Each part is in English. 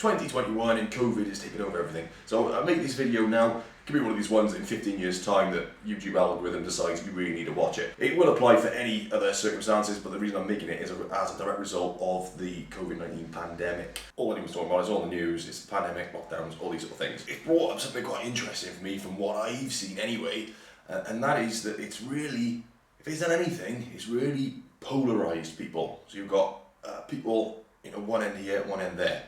2021 and COVID has taken over everything. So I make this video now. It could be one of these ones in 15 years time that YouTube algorithm decides you really need to watch it. It will apply for any other circumstances, but the reason I'm making it is as a direct result of the COVID-19 pandemic. All anyone's talking about is all the news, it's the pandemic, lockdowns, all these sort of things. It brought up something quite interesting for me from what I've seen anyway, and that is that it's really, if it's done anything, it's really polarised people. So you've got people, one end here, one end there.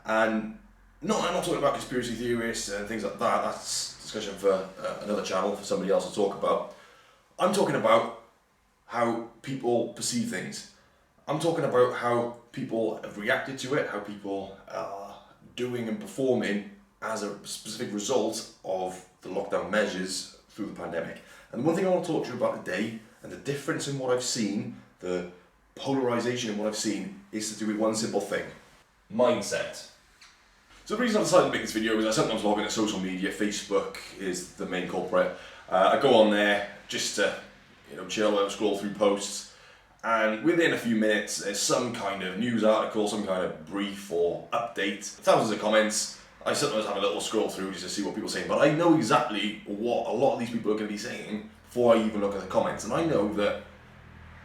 And no, I'm not talking about conspiracy theorists and things like that. That's discussion for another channel, for somebody else to talk about. I'm talking about how people perceive things. I'm talking about how people have reacted to it, how people are doing and performing as a specific result of the lockdown measures through the pandemic. And the one thing I want to talk to you about today, and the difference in what I've seen, the polarisation in what I've seen, is to do with one simple thing: mindset. So the reason I decided to make this video is I sometimes log into social media. Facebook is the main culprit. I go on there just to chill and scroll through posts, and within a few minutes there's some kind of news article, some kind of brief or update, thousands of comments. I sometimes have a little scroll through just to see what people are saying, but I know exactly what a lot of these people are going to be saying before I even look at the comments, and I know that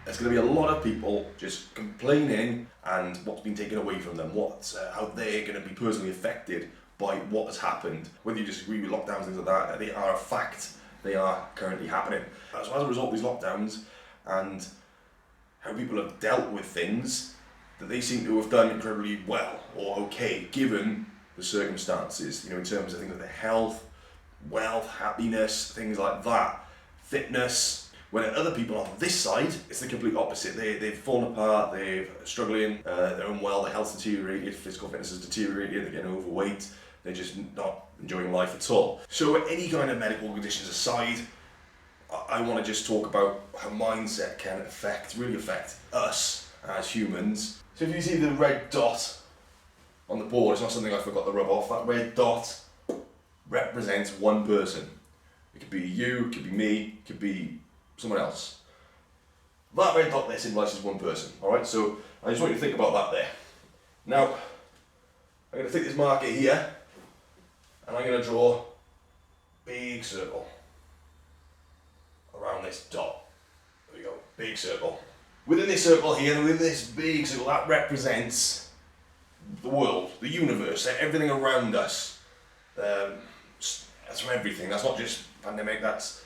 there's going to be a lot of people just complaining and what's been taken away from them, how they're going to be personally affected by what has happened. Whether you disagree with lockdowns, things like that, they are a fact. They are currently happening. So as a result of these lockdowns and how people have dealt with things, that they seem to have done incredibly well or okay given the circumstances, in terms of things like their health, wealth, happiness, things like that, fitness. When other people on this side, it's the complete opposite. They've fallen apart, they're struggling, they're unwell, their health's deteriorated, physical fitness has deteriorated, they're getting overweight, they're just not enjoying life at all. So any kind of medical conditions aside, I want to just talk about how mindset can really affect us as humans. So if you see the red dot on the board, it's not something I forgot to rub off. That red dot represents one person. It could be you, it could be me, it could be someone else. That red dot there symbolises one person, alright? So I just want you to think about that there. Now, I'm going to take this marker here, and I'm going to draw a big circle around this dot. There we go, big circle. Within this circle here, within this big circle, that represents the world, the universe, everything around us. That's from everything, that's not just pandemic, that's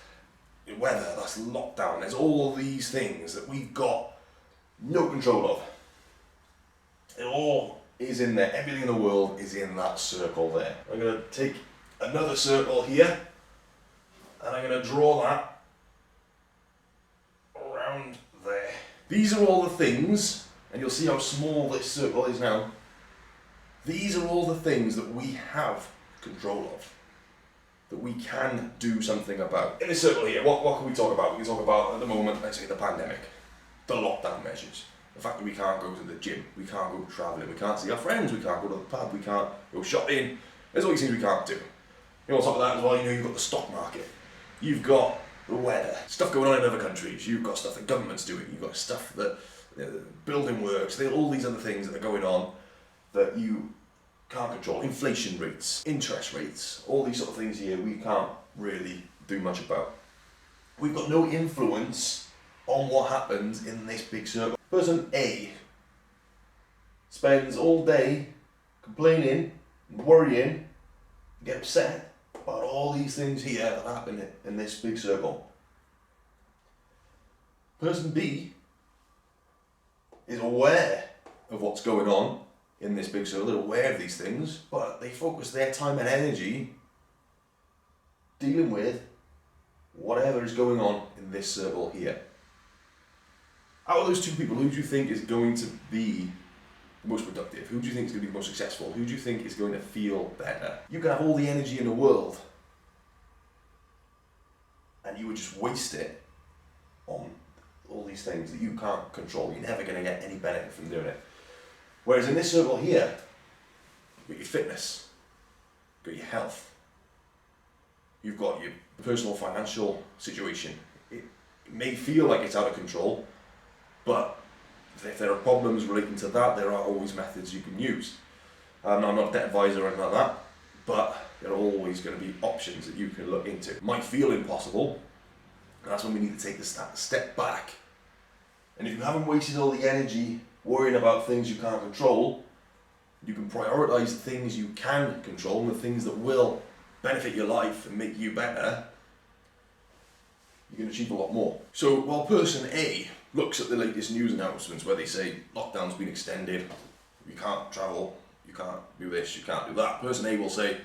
weather, that's lockdown, there's all these things that we've got no control of. It all is in there, everything in the world is in that circle there. I'm going to take another circle here, and I'm going to draw that around there. These are all the things, and you'll see how small this circle is now. These are all the things that we have control of, that we can do something about. In this circle here, what can we talk about? We can talk about, at the moment, let's say the pandemic, the lockdown measures, the fact that we can't go to the gym, we can't go travelling, we can't see our friends, we can't go to the pub, we can't go shopping. There's all these things we can't do. On top of that as well, you've got the stock market, you've got the weather, stuff going on in other countries, you've got stuff the government's doing, you've got stuff that building works, all these other things that are going on that you can't control. Inflation rates, interest rates, all these sort of things here we can't really do much about. We've got no influence on what happens in this big circle. Person A spends all day complaining, worrying, get upset about all these things here that happen in this big circle. Person B is aware of what's going on in this big circle, they're aware of these things, but they focus their time and energy dealing with whatever is going on in this circle here. Out of those two people, who do you think is going to be the most productive? Who do you think is going to be the most successful? Who do you think is going to feel better? You can have all the energy in the world, and you would just waste it on all these things that you can't control. You're never going to get any benefit from doing it. Whereas in this circle here, you've got your fitness, you've got your health, you've got your personal financial situation. It may feel like it's out of control, but if there are problems relating to that, there are always methods you can use. I'm not a debt advisor or anything like that, but there are always going to be options that you can look into. It might feel impossible, and that's when we need to take the step back. And if you haven't wasted all the energy worrying about things you can't control, you can prioritize the things you can control and the things that will benefit your life and make you better. You can achieve a lot more. So while person A looks at the latest news announcements where they say lockdown's been extended, you can't travel, you can't do this, you can't do that, person A will say,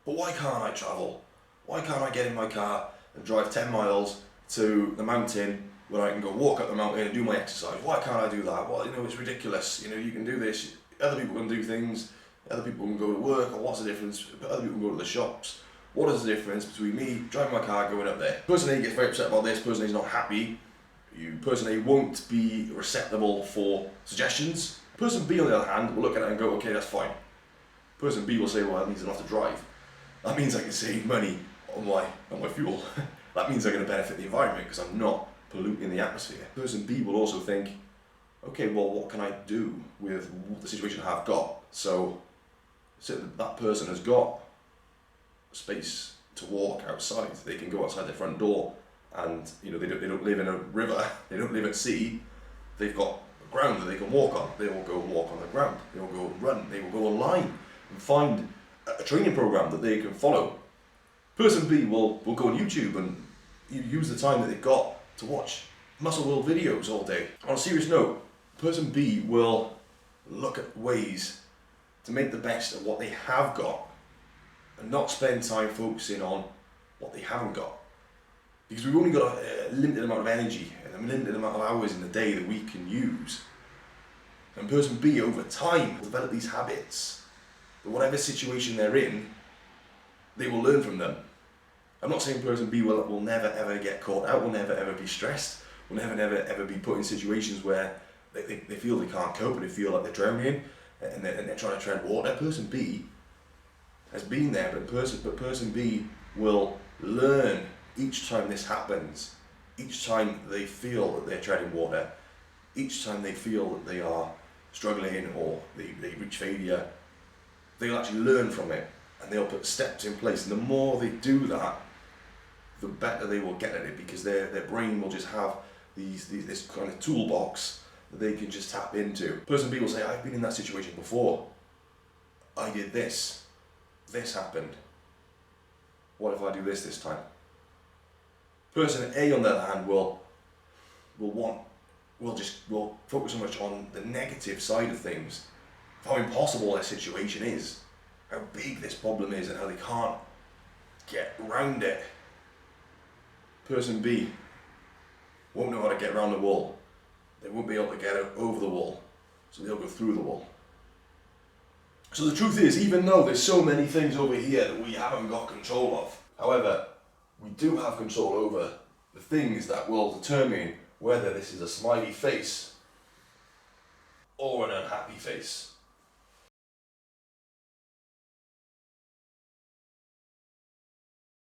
but why can't I travel? Why can't I get in my car and drive 10 miles to the mountain where I can go walk up the mountain and do my exercise? Why can't I do that? Well, it's ridiculous. You can do this. Other people can do things. Other people can go to work. Or what's the difference? Other people can go to the shops. What is the difference between me driving my car going up there? Person A gets very upset about this. Person A is not happy. Person A won't be receptible for suggestions. Person B, on the other hand, will look at it and go, okay, that's fine. Person B will say, well, that means I don't have to drive. That means I can save money on my fuel. That means I'm going to benefit the environment because I'm not polluting the atmosphere. Person B will also think, okay, well, what can I do with the situation I've got? So that person has got space to walk outside. They can go outside their front door, and they don't live in a river. They don't live at sea. They've got ground that they can walk on. They will go walk on the ground. They will go run. They will go online and find a training program that they can follow. Person B will go on YouTube and use the time that they've got to watch Muscle World videos all day. On a serious note, person B will look at ways to make the best of what they have got and not spend time focusing on what they haven't got. Because we've only got a limited amount of energy and a limited amount of hours in the day that we can use. And person B, over time, will develop these habits. But whatever situation they're in, they will learn from them. I'm not saying person B will never ever get caught out, will never ever be stressed, will never ever be put in situations where they feel they can't cope and they feel like they're drowning and they're trying to tread water. Person B has been there, but person B will learn each time this happens, each time they feel that they're treading water, each time they feel that they are struggling or they reach failure, they'll actually learn from it and they'll put steps in place. And the more they do that, the better they will get at it, because their brain will just have this kind of toolbox that they can just tap into. Person B will say, I've been in that situation before. I did this. This happened. What if I do this time? Person A, on the other hand, will focus so much on the negative side of things, how impossible their situation is, how big this problem is, and how they can't get around it. Person B won't know how to get around the wall. They won't be able to get over the wall, so they'll go through the wall. So the truth is, even though there's so many things over here that we haven't got control of, however, we do have control over the things that will determine whether this is a smiley face or an unhappy face.